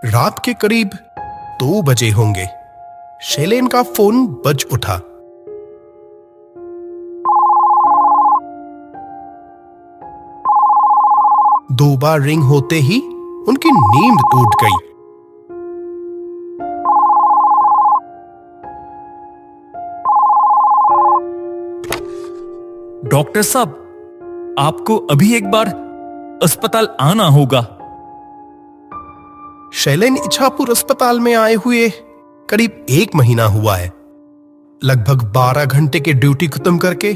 रात के करीब 2 बजे होंगे। शैलेन का फोन बज उठा। दो बार रिंग होते ही उनकी नींद टूट गई। डॉक्टर साहब, आपको अभी एक बार अस्पताल आना होगा। शैलेन इच्छापुर अस्पताल में आए हुए करीब 1 महीना हुआ है। लगभग 12 घंटे की ड्यूटी खत्म करके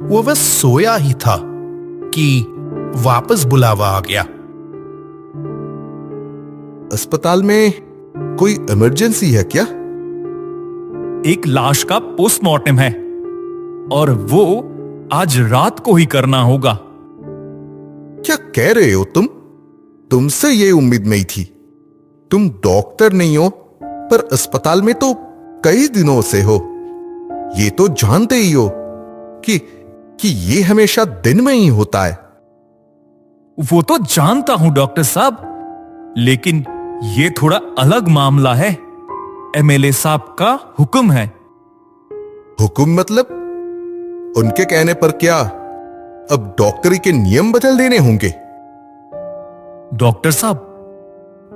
वो बस सोया ही था कि वापस बुलावा आ गया। अस्पताल में कोई इमरजेंसी है क्या? एक लाश का पोस्टमार्टम है और वो आज रात को ही करना होगा। क्या कह रहे हो तुम? तुमसे ये उम्मीद नहीं थी। तुम डॉक्टर नहीं हो, पर अस्पताल में तो कई दिनों से हो। ये तो जानते ही हो कि ये हमेशा दिन में ही होता है। वो तो जानता हूं डॉक्टर साहब, लेकिन ये थोड़ा अलग मामला है। एमएलए साहब का हुक्म है। हुक्म मतलब? उनके कहने पर क्या अब डॉक्टरी के नियम बदल देने होंगे? डॉक्टर साहब,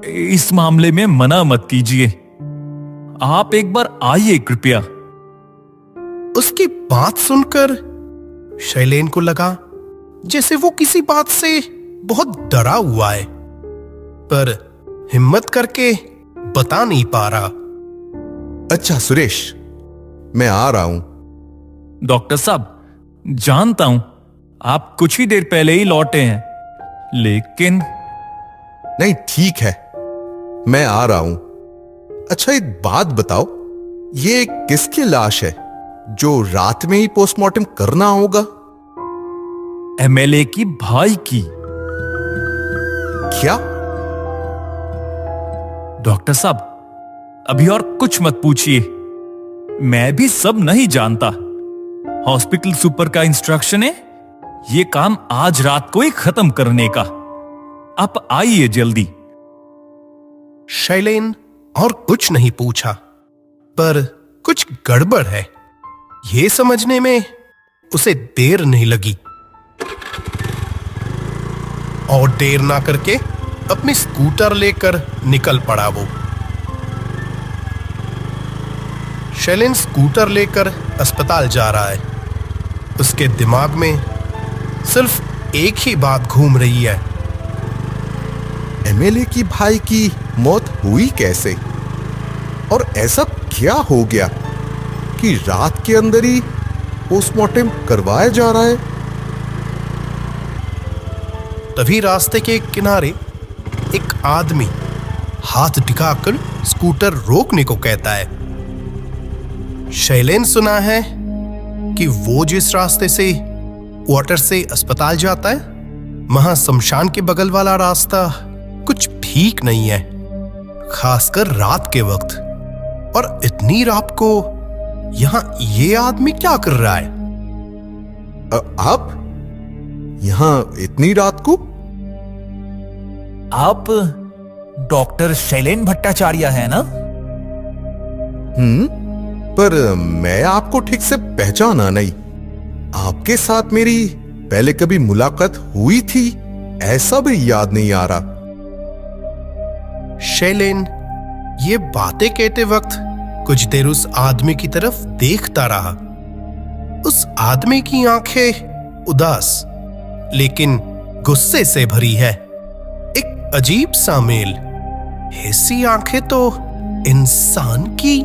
इस मामले में मना मत कीजिए। आप एक बार आइए कृपया। उसकी बात सुनकर शैलेन को लगा जैसे वो किसी बात से बहुत डरा हुआ है, पर हिम्मत करके बता नहीं पा रहा। अच्छा सुरेश, मैं आ रहा हूं। डॉक्टर साहब, जानता हूं आप कुछ ही देर पहले ही लौटे हैं, लेकिन नहीं, ठीक है, मैं आ रहा हूं। अच्छा एक बात बताओ, ये किसकी लाश है जो रात में ही पोस्टमार्टम करना होगा? एमएलए की भाई की। क्या? डॉक्टर साहब, अभी और कुछ मत पूछिए। मैं भी सब नहीं जानता। हॉस्पिटल सुपर का इंस्ट्रक्शन है ये काम आज रात को ही खत्म करने का। आप आइए जल्दी। शैलेन और कुछ नहीं पूछा, पर कुछ गड़बड़ है ये समझने में उसे देर नहीं लगी और देर ना करके अपनी स्कूटर लेकर निकल पड़ा वो। शैलेन स्कूटर लेकर अस्पताल जा रहा है। उसके दिमाग में सिर्फ एक ही बात घूम रही है। एमएलए की भाई की मौत हुई कैसे? और ऐसा क्या हो गया कि रात के अंदर ही पोस्टमार्टम करवाया जा रहा है? तभी रास्ते के किनारे एक आदमी हाथ दिखाकर स्कूटर रोकने को कहता है। शैलेन सुना है कि वो जिस रास्ते से क्वार्टर से अस्पताल जाता है, वहां शमशान के बगल वाला रास्ता कुछ ठीक नहीं है, खासकर रात के वक्त। और इतनी रात को यहां ये आदमी क्या कर रहा है? आप यहां इतनी रात को? आप डॉक्टर शैलेन भट्टाचार्य है ना? पर मैं आपको ठीक से पहचाना नहीं। आपके साथ मेरी पहले कभी मुलाकात हुई थी ऐसा भी याद नहीं आ रहा। शैलेन ये बातें कहते वक्त कुछ देर उस आदमी की तरफ देखता रहा। उस आदमी की आंखें उदास लेकिन गुस्से से भरी है। एक अजीब सा मेल। ऐसी आंखें तो इंसान की।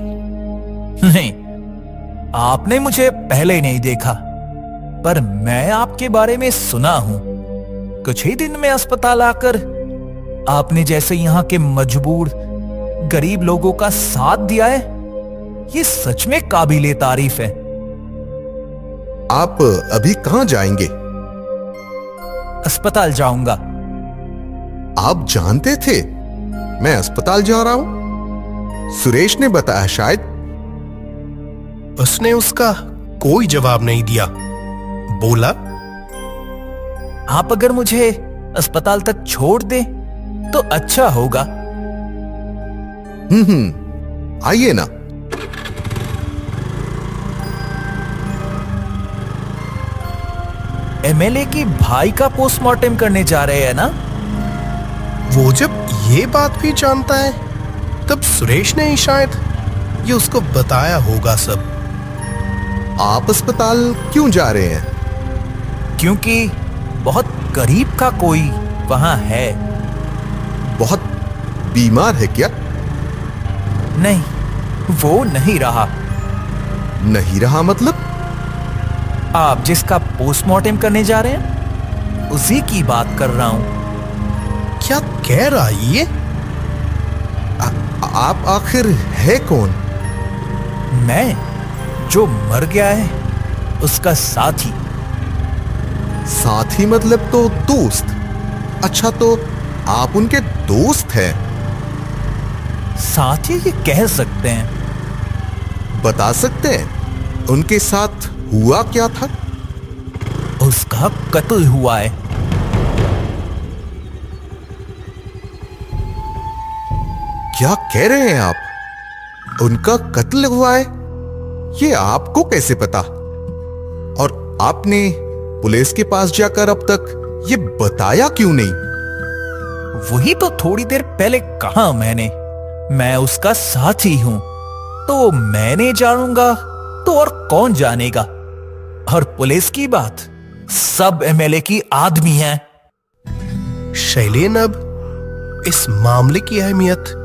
नहीं, आपने मुझे पहले नहीं देखा, पर मैं आपके बारे में सुना हूं। कुछ ही दिन में अस्पताल आकर आपने जैसे यहां के मजबूर गरीब लोगों का साथ दिया है, ये सच में काबिले तारीफ है। आप अभी कहां जाएंगे? अस्पताल जाऊंगा। आप जानते थे मैं अस्पताल जा रहा हूं? सुरेश ने बताया शायद। उसने उसका कोई जवाब नहीं दिया। बोला, आप अगर मुझे अस्पताल तक छोड़ दे तो अच्छा होगा। आइए ना। एमएलए की भाई का पोस्टमार्टम करने जा रहे हैं ना? वो जब ये बात भी जानता है तब सुरेश ने ही शायद ये उसको बताया होगा सब। आप अस्पताल क्यों जा रहे हैं? क्योंकि बहुत करीब का कोई वहां है। बहुत बीमार है क्या? नहीं, वो नहीं रहा। नहीं रहा मतलब? आप जिसका पोस्टमार्टम करने जा रहे हैं उसी की बात कर रहा हूं। क्या कह रहा है ये? आप आखिर है कौन? मैं जो मर गया है उसका साथी। साथी मतलब तो दोस्त। अच्छा, तो आप उनके दोस्त हैं? साथी ही कह सकते हैं। बता सकते हैं उनके साथ हुआ क्या था? उसका कत्ल हुआ है। क्या कह रहे हैं आप? उनका कत्ल हुआ है? ये आपको कैसे पता? और आपने पुलिस के पास जाकर अब तक ये बताया क्यों नहीं? वही तो थोड़ी देर पहले कहा मैंने। मैं उसका साथी हूं, तो मैंने जानूंगा तो और कौन जानेगा। और पुलिस की बात, सब एमएलए की आदमी हैं। शैलेन अब इस मामले की अहमियत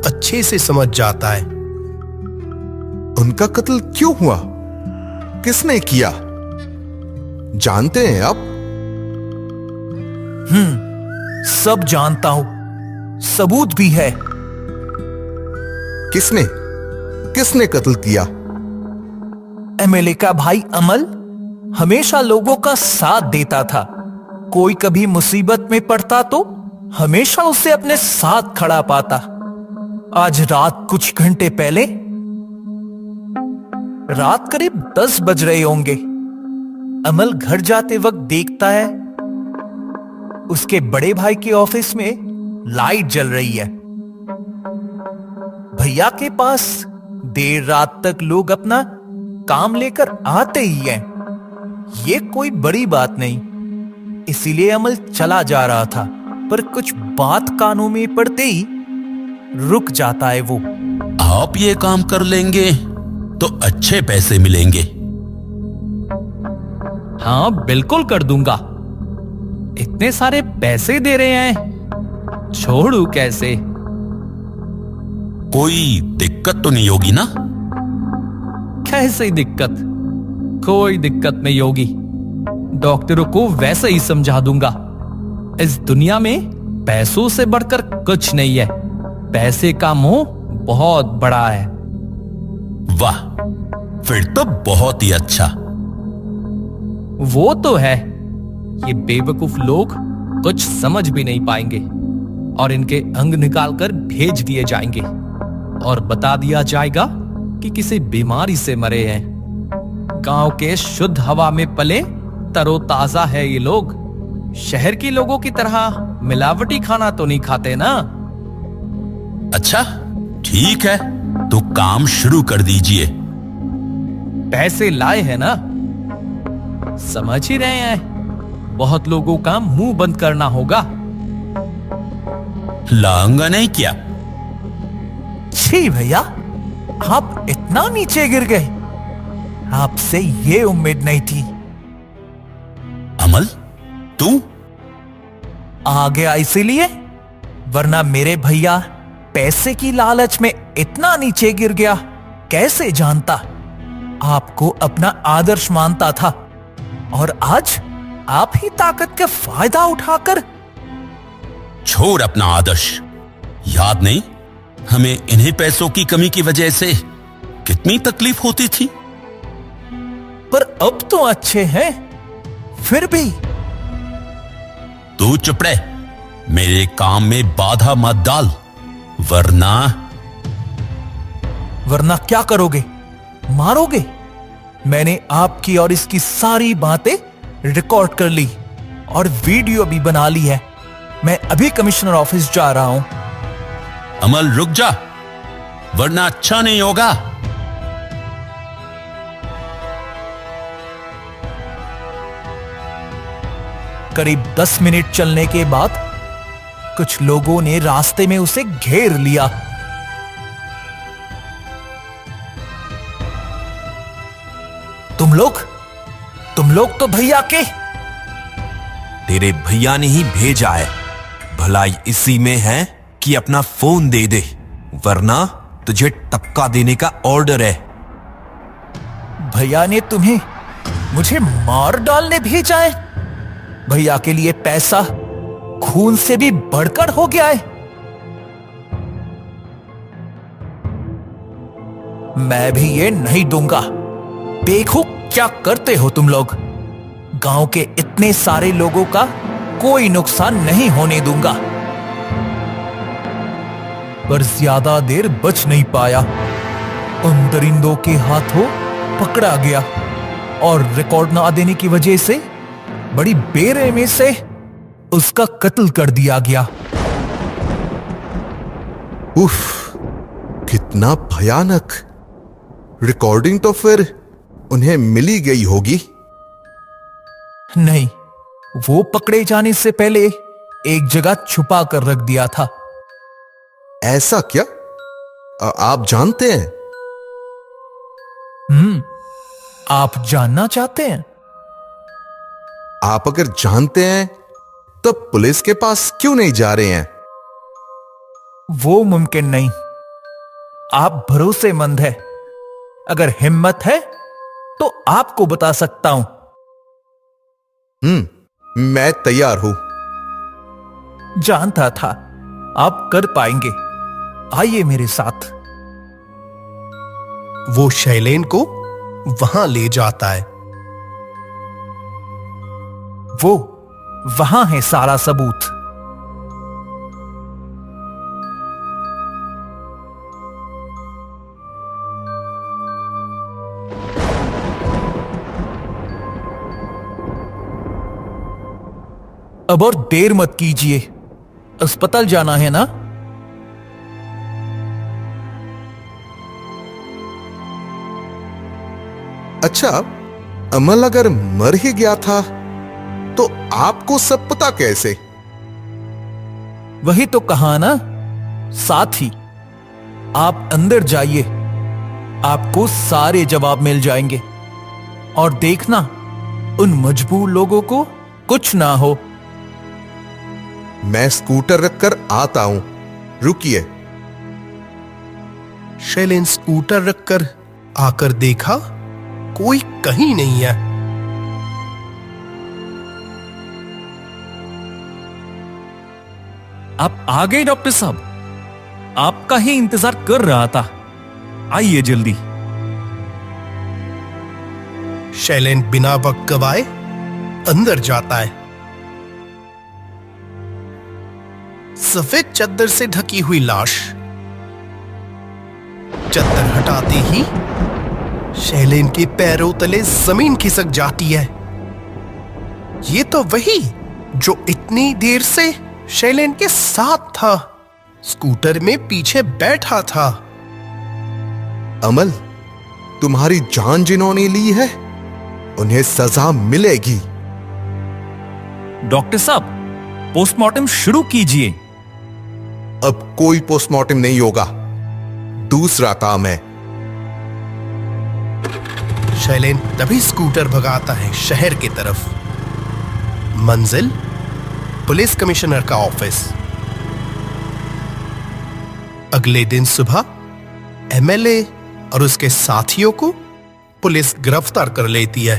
अच्छे से समझ जाता है। उनका कत्ल क्यों हुआ? किसने किया? जानते हैं आप? सब जानता हूं, सबूत भी है। किसने किसने कत्ल किया? एमएलए का भाई अमल हमेशा लोगों का साथ देता था। कोई कभी मुसीबत में पड़ता तो हमेशा उसे अपने साथ खड़ा पाता। आज रात कुछ घंटे पहले, रात करीब 10 बज रहे होंगे, अमल घर जाते वक्त देखता है उसके बड़े भाई के ऑफिस में लाइट जल रही है। भैया के पास देर रात तक लोग अपना काम लेकर आते ही हैं। ये कोई बड़ी बात नहीं, इसीलिए अमल चला जा रहा था। पर कुछ बात कानों में पड़ते ही रुक जाता है वो। आप ये काम कर लेंगे तो अच्छे पैसे मिलेंगे। हाँ, बिल्कुल कर दूंगा। इतने सारे पैसे दे रहे हैं, छोड़ू कैसे? कोई दिक्कत तो नहीं होगी ना? कैसे दिक्कत? कोई दिक्कत नहीं होगी। डॉक्टरों को वैसे ही समझा दूंगा। इस दुनिया में पैसों से बढ़कर कुछ नहीं है। पैसे का मोह बहुत बड़ा है। वाह, फिर तो बहुत ही अच्छा। वो तो है। ये बेवकूफ लोग कुछ समझ भी नहीं पाएंगे और इनके अंग निकालकर भेज दिए जाएंगे और बता दिया जाएगा कि किसी बीमारी से मरे हैं। गांव के शुद्ध हवा में पले तरोताजा है ये लोग। शहर के लोगों की तरह मिलावटी खाना तो नहीं खाते ना। अच्छा, ठीक है, तो काम शुरू कर दीजिए। पैसे लाए हैं ना? समझ ही रहे हैं, बहुत लोगों का मुंह बंद करना होगा। लाऊंगा नहीं क्या? छी भैया, आप इतना नीचे गिर गए, आपसे ये उम्मीद नहीं थी। अमल, तू? आ गया इसीलिए, वरना मेरे भैया पैसे की लालच में इतना नीचे गिर गया कैसे जानता। आपको अपना आदर्श मानता था और आज आप ही ताकत का फायदा उठाकर। छोड़ अपना आदर्श। याद नहीं हमें इन्हीं पैसों की कमी की वजह से कितनी तकलीफ होती थी? पर अब तो अच्छे हैं। फिर भी तू चुप रह, मेरे काम में बाधा मत डाल, वरना क्या करोगे? मारोगे? मैंने आपकी और इसकी सारी बातें रिकॉर्ड कर ली और वीडियो भी बना ली है। मैं अभी कमिश्नर ऑफिस जा रहा हूं। अमल रुक जा, वरना अच्छा नहीं होगा। करीब 10 मिनट चलने के बाद कुछ लोगों ने रास्ते में उसे घेर लिया। तुम लोग तो भैया के। तेरे भैया ने ही भेजा है। भलाई इसी में है कि अपना फोन दे दे, वरना तुझे टपका देने का ऑर्डर है। भैया ने तुम्हें मुझे मार डालने भेजा है? भैया के लिए पैसा खून से भी बढ़कर हो गया है। मैं भी ये नहीं दूंगा। देखो क्या करते हो तुम लोग। गांव के इतने सारे लोगों का कोई नुकसान नहीं होने दूंगा। पर ज्यादा देर बच नहीं पाया। उन दरिंदों के हाथों पकड़ा गया और रिकॉर्ड ना देने की वजह से बड़ी बेरहमी से उसका कत्ल कर दिया गया। उफ, कितना भयानक। रिकॉर्डिंग तो फिर उन्हें मिली गई होगी। नहीं, वो पकड़े जाने से पहले एक जगह छुपा कर रख दिया था। ऐसा क्या? आप जानते हैं? आप जानना चाहते हैं? आप अगर जानते हैं तो पुलिस के पास क्यों नहीं जा रहे हैं? वो मुमकिन नहीं। आप भरोसेमंद है। अगर हिम्मत है तो आपको बता सकता हूं। मैं तैयार हूं। जानता था आप कर पाएंगे। आइए मेरे साथ। वो शैलेन को वहां ले जाता है। वो वहां है सारा सबूत। अब और देर मत कीजिए। अस्पताल जाना है ना? अच्छा, अमल अगर मर ही गया था तो आपको सब पता कैसे? वही तो कहा ना। साथ ही आप अंदर जाइए, आपको सारे जवाब मिल जाएंगे। और देखना उन मजबूर लोगों को कुछ ना हो। मैं स्कूटर रखकर आता हूं, रुकिए। शैलेन स्कूटर रखकर आकर देखा कोई कहीं नहीं है। आप आ गए डॉक्टर साहब। आपका ही इंतजार कर रहा था। आइए जल्दी। शैलेन बिना वक्त गवाए अंदर जाता है। सफेद चद्दर से ढकी हुई लाश। चद्दर हटाते ही शैलेन के पैरों तले जमीन खिसक जाती है। ये तो वही जो इतनी देर से शैलेन के साथ था, स्कूटर में पीछे बैठा था। अमल, तुम्हारी जान जिन्होंने ली है उन्हें सजा मिलेगी। डॉक्टर साहब, पोस्टमार्टम शुरू कीजिए। अब कोई पोस्टमार्टम नहीं होगा, दूसरा काम है। शैलेन तभी स्कूटर भगाता है शहर की तरफ। मंजिल पुलिस कमिश्नर का ऑफिस। अगले दिन सुबह एमएलए और उसके साथियों को पुलिस गिरफ्तार कर लेती है।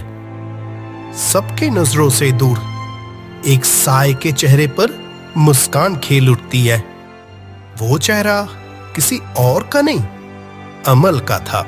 सबके नजरों से दूर एक साय के चेहरे पर मुस्कान खेल उठती है। वो चेहरा किसी और का नहीं, अमल का था।